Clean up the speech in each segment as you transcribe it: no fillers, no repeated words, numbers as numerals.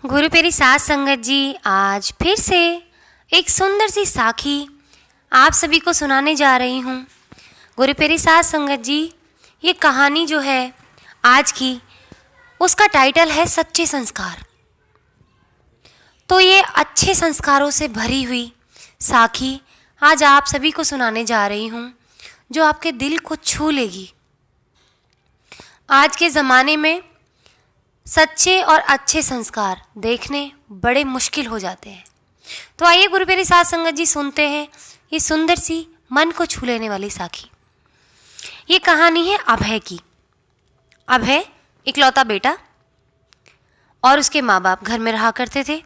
गुरु peri सास संगत जी, आज फिर से एक सुंदर सी साखी आप सभी को सुनाने जा रही हूँ। गुरु पेरी सास संगत जी, ये कहानी जो है आज की, उसका टाइटल है सच्चे संस्कार। तो ये अच्छे संस्कारों से भरी हुई साखी आज आप सभी को सुनाने जा रही हूँ, जो आपके दिल को छू लेगी। आज के ज़माने में सच्चे और अच्छे संस्कार देखने बड़े मुश्किल हो जाते हैं। तो आइए गुरु पेरी साध संगत जी सुनते हैं ये सुंदर सी मन को छू लेने वाली साखी। ये कहानी है अभय की। अभय इकलौता बेटा और उसके माँ बाप घर में रहा करते थे।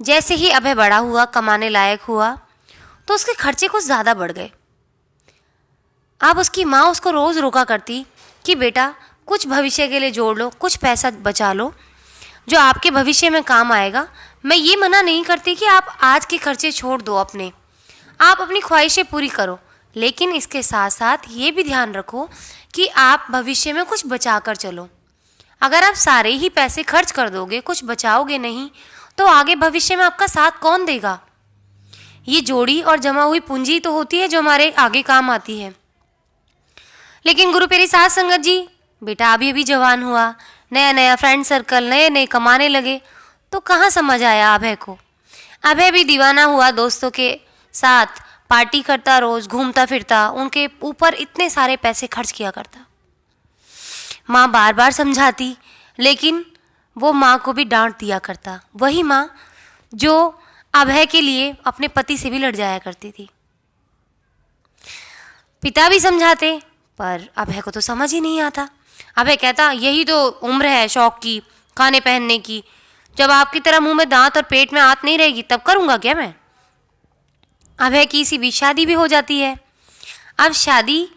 जैसे ही अभय बड़ा हुआ, कमाने लायक हुआ, तो उसके खर्चे कुछ ज़्यादा बढ़ गए। अब उसकी माँ उसको रोज़ रोका करती कि बेटा कुछ भविष्य के लिए जोड़ लो, कुछ पैसा बचा लो जो आपके भविष्य में काम आएगा। मैं ये मना नहीं करती कि आप आज के खर्चे छोड़ दो, आप अपनी ख्वाहिशें पूरी करो, लेकिन इसके साथ साथ ये भी ध्यान रखो कि आप भविष्य में कुछ बचा कर चलो। अगर आप सारे ही पैसे खर्च कर दोगे, कुछ बचाओगे नहीं, तो आगे भविष्य में आपका साथ कौन देगा। ये जोड़ी और जमा हुई पूंजी तो होती है जो हमारे आगे काम आती है। लेकिन गुरु पेरी साध संगत जी, बेटा अभी अभी जवान हुआ, नया नया फ्रेंड सर्कल, नए नए कमाने लगे, तो कहाँ समझ आया अभय को। अभय भी दीवाना हुआ, दोस्तों के साथ पार्टी करता, रोज घूमता फिरता, उनके ऊपर इतने सारे पैसे खर्च किया करता। माँ बार बार समझाती, लेकिन वो माँ को भी डांट दिया करता। वही माँ जो अभय के लिए अपने पति से भी लड़ जाया करती थी। पिता भी समझाते, पर अभय को तो समझ ही नहीं आता। अभय कहता, यही तो उम्र है शौक की, खाने पहनने की। जब आपकी तरह मुंह में दांत और पेट में आंत नहीं रहेगी तब करूंगा क्या मैं। अभय की इसी बीच शादी भी हो जाती है। अब शादी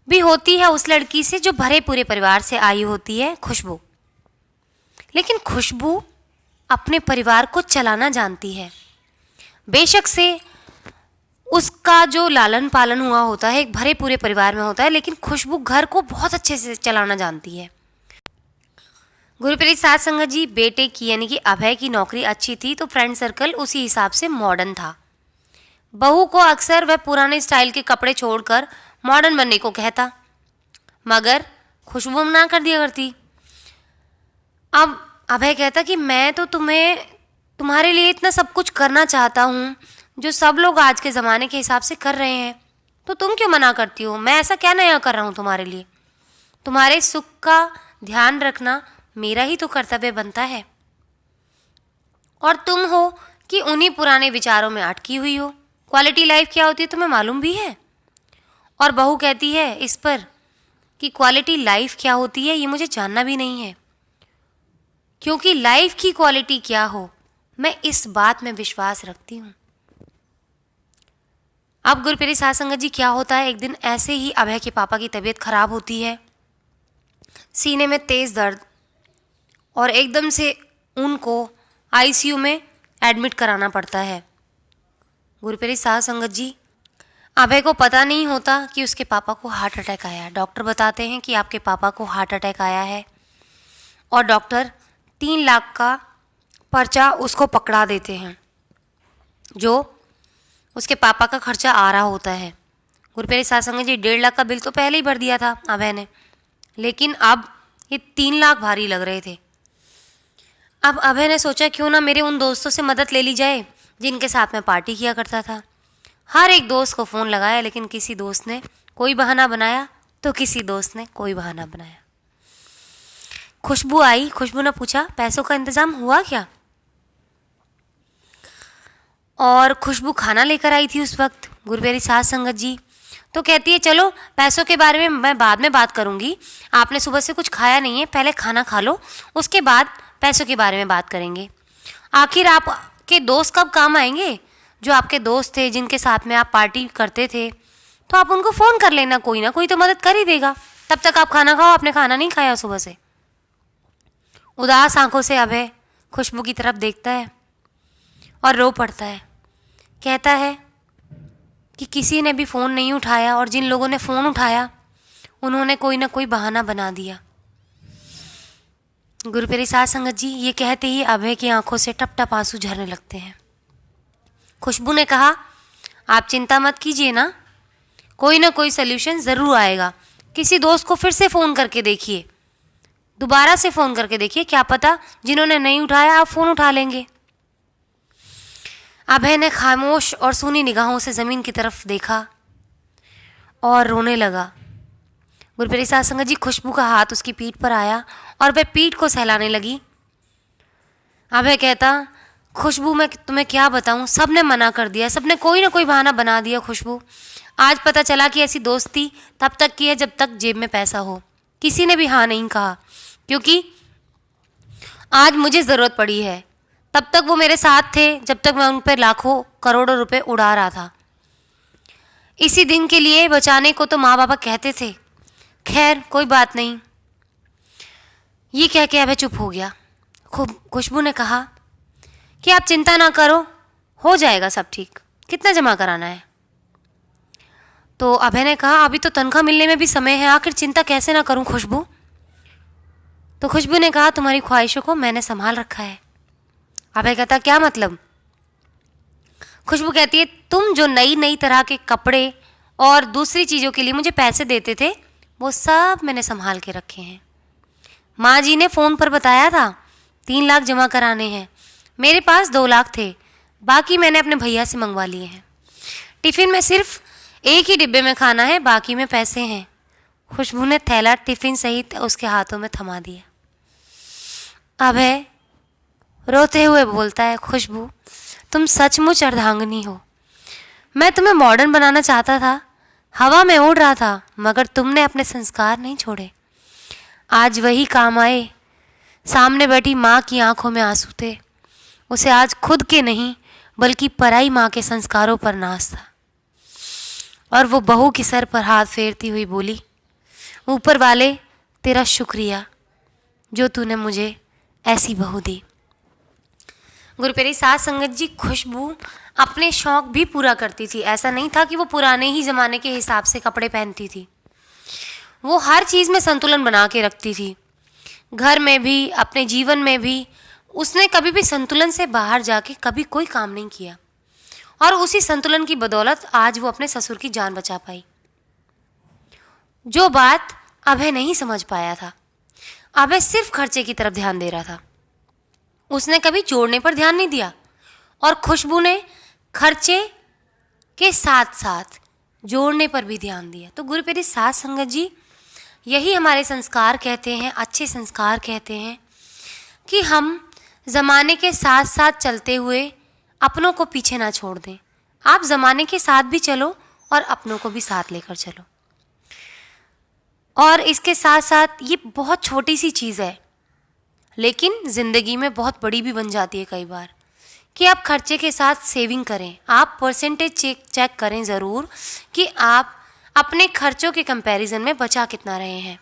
भी होती है उस लड़की से जो भरे पूरे परिवार से आई होती है, खुशबू। लेकिन खुशबू अपने परिवार को चलाना जानती है। बेशक से उसका जो लालन पालन हुआ होता है एक भरे पूरे परिवार में होता है, लेकिन खुशबू घर को बहुत अच्छे से चलाना जानती है। गुरु पेरी साध संगत जी, बेटे की यानी कि अभय की नौकरी अच्छी थी, तो फ्रेंड सर्कल उसी हिसाब से मॉडर्न था। बहू को अक्सर वह पुराने स्टाइल के कपड़े छोड़कर मॉडर्न बनने को कहता, मगर खुशबू मना कर दिया करती। अब अभय कहता कि मैं तो तुम्हारे लिए इतना सब कुछ करना चाहता हूँ जो सब लोग आज के ज़माने के हिसाब से कर रहे हैं, तो तुम क्यों मना करती हो। मैं ऐसा क्या नया कर रहा हूँ तुम्हारे लिए। तुम्हारे सुख का ध्यान रखना मेरा ही तो कर्तव्य बनता है। और तुम हो कि उन्हीं पुराने विचारों में अटकी हुई हो। क्वालिटी लाइफ क्या होती है तुम्हें मालूम भी है। और बहू कहती है इस पर कि क्वालिटी लाइफ क्या होती है ये मुझे जानना भी नहीं है, क्योंकि लाइफ की क्वालिटी क्या हो मैं इस बात में विश्वास रखती हूँ। अब गुरु पेरी साध संगत जी, क्या होता है, एक दिन ऐसे ही अभय के पापा की तबीयत खराब होती है। सीने में तेज़ दर्द, और एकदम से उनको आईसीयू में एडमिट कराना पड़ता है। गुरु पेरी साध संगत जी, अभय को पता नहीं होता कि उसके पापा को हार्ट अटैक आया है। डॉक्टर बताते हैं कि आपके पापा को हार्ट अटैक आया है, और डॉक्टर 3 लाख का पर्चा उसको पकड़ा देते हैं, जो उसके पापा का खर्चा आ रहा होता है। गुरु पेरी साध संगत जी, 1.5 लाख का बिल तो पहले ही भर दिया था अभय ने, लेकिन अब ये 3 लाख भारी लग रहे थे। अब अभय ने सोचा क्यों ना मेरे उन दोस्तों से मदद ले ली जाए जिनके साथ मैं पार्टी किया करता था। हर एक दोस्त को फ़ोन लगाया, लेकिन किसी दोस्त ने कोई बहाना बनाया तो किसी दोस्त ने कोई बहाना बनाया। खुशबू आई। खुशबू ने पूछा, पैसों का इंतज़ाम हुआ क्या। और खुशबू खाना लेकर आई थी उस वक्त, गुरु पेरी साध संगत जी। तो कहती है, चलो पैसों के बारे में मैं बाद में बात करूंगी, आपने सुबह से कुछ खाया नहीं है, पहले खाना खा लो, उसके बाद पैसों के बारे में बात करेंगे। आखिर आपके दोस्त कब काम आएंगे। जो आपके दोस्त थे जिनके साथ में आप पार्टी करते थे, तो आप उनको फ़ोन कर लेना, कोई ना कोई तो मदद कर ही देगा। तब तक आप खाना खाओ, आपने खाना नहीं खाया सुबह से। उदास आंखों से अभय खुशबू की तरफ देखता है और रो पड़ता है। कहता है कि किसी ने भी फ़ोन नहीं उठाया, और जिन लोगों ने फ़ोन उठाया उन्होंने कोई ना कोई बहाना बना दिया। गुरु प्यारी साध संगत जी, ये कहते ही अभय की आंखों से टप टप आंसू झरने लगते हैं। खुशबू ने कहा, आप चिंता मत कीजिए ना कोई सल्यूशन ज़रूर आएगा। किसी दोस्त को फिर से फ़ोन करके देखिए, दोबारा से फ़ोन करके देखिए, क्या पता जिन्होंने नहीं उठाया आप फ़ोन उठा लेंगे। अभय ने खामोश और सूनी निगाहों से ज़मीन की तरफ देखा और रोने लगा। गुरु प्यारी साध संगत जी, खुशबू का हाथ उसकी पीठ पर आया और वह पीठ को सहलाने लगी। अभय कहता, खुशबू मैं तुम्हें क्या बताऊं, सब ने मना कर दिया, सब ने कोई ना कोई बहाना बना दिया। खुशबू, आज पता चला कि ऐसी दोस्ती तब तक की है जब तक जेब में पैसा हो। किसी ने भी हाँ नहीं कहा, क्योंकि आज मुझे ज़रूरत पड़ी है। तब तक वो मेरे साथ थे जब तक मैं उन पर लाखों करोड़ों रुपए उड़ा रहा था। इसी दिन के लिए बचाने को तो माँ बाबा कहते थे। खैर कोई बात नहीं। ये कह के अभय चुप हो गया। खुशबू ने कहा कि आप चिंता ना करो, हो जाएगा सब ठीक। कितना जमा कराना है? तो अभय ने कहा, अभी तो तनख्वाह मिलने में भी समय है, आखिर चिंता कैसे ना करूं खुशबू। तो खुशबू ने कहा, तुम्हारी ख्वाहिशों को मैंने संभाल रखा है। अभय कहता, क्या मतलब? खुशबू कहती है, तुम जो नई नई तरह के कपड़े और दूसरी चीज़ों के लिए मुझे पैसे देते थे, वो सब मैंने संभाल के रखे हैं। माँ जी ने फ़ोन पर बताया था 3 लाख जमा कराने हैं। मेरे पास 2 लाख थे, बाकी मैंने अपने भैया से मंगवा लिए हैं। टिफ़िन में सिर्फ एक ही डिब्बे में खाना है, बाकी में पैसे हैं। खुशबू ने थैला टिफ़िन सहित उसके हाथों में थमा दिया। अभय रोते हुए बोलता है, खुशबू तुम सचमुच अर्धांगिनी हो। मैं तुम्हें मॉडर्न बनाना चाहता था, हवा में उड़ रहा था, मगर तुमने अपने संस्कार नहीं छोड़े। आज वही काम आए। सामने बैठी माँ की आंखों में आंसू थे। उसे आज खुद के नहीं बल्कि पराई माँ के संस्कारों पर नाज था। और वो बहू के सर पर हाथ फेरती हुई बोली, ऊपर वाले तेरा शुक्रिया जो तूने मुझे ऐसी बहू दी। गुरु प्यारी साध संगत जी, खुशबू अपने शौक भी पूरा करती थी। ऐसा नहीं था कि वो पुराने ही ज़माने के हिसाब से कपड़े पहनती थी। वो हर चीज़ में संतुलन बना के रखती थी, घर में भी, अपने जीवन में भी। उसने कभी भी संतुलन से बाहर जाके कभी कोई काम नहीं किया, और उसी संतुलन की बदौलत आज वो अपने ससुर की जान बचा पाई। जो बात अभय नहीं समझ पाया था, अभय सिर्फ खर्चे की तरफ ध्यान दे रहा था। उसने कभी जोड़ने पर ध्यान नहीं दिया, और खुशबू ने खर्चे के साथ साथ जोड़ने पर भी ध्यान दिया। तो गुरु प्यारी साध संगत जी, यही हमारे संस्कार कहते हैं, अच्छे संस्कार कहते हैं कि हम ज़माने के साथ साथ चलते हुए अपनों को पीछे ना छोड़ दें। आप ज़माने के साथ भी चलो और अपनों को भी साथ लेकर चलो। और इसके साथ साथ ये बहुत छोटी सी चीज़ है, लेकिन ज़िंदगी में बहुत बड़ी भी बन जाती है कई बार, कि आप खर्चे के साथ सेविंग करें। आप परसेंटेज चेक करें ज़रूर कि आप अपने खर्चों के कंपैरिजन में बचा कितना रहे हैं।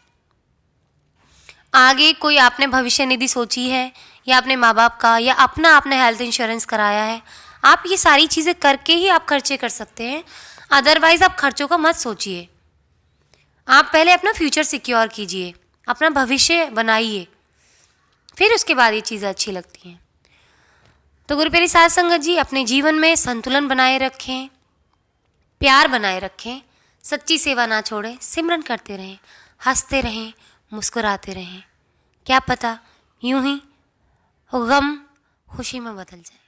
आगे कोई आपने भविष्य निधि सोची है, या अपने माँ बाप का, या अपना आपने हेल्थ इंश्योरेंस कराया है। आप ये सारी चीज़ें करके ही आप खर्चे कर सकते हैं। अदरवाइज़ आप खर्चों का मत सोचिए। आप पहले अपना फ्यूचर सिक्योर कीजिए, अपना भविष्य बनाइए, फिर उसके बाद ये चीज़ें अच्छी लगती हैं। तो गुरु प्यारी साध संगत जी, अपने जीवन में संतुलन बनाए रखें, प्यार बनाए रखें, सच्ची सेवा ना छोड़ें, सिमरन करते रहें, हंसते रहें, मुस्कुराते रहें। क्या पता यूं ही गम खुशी में बदल जाए।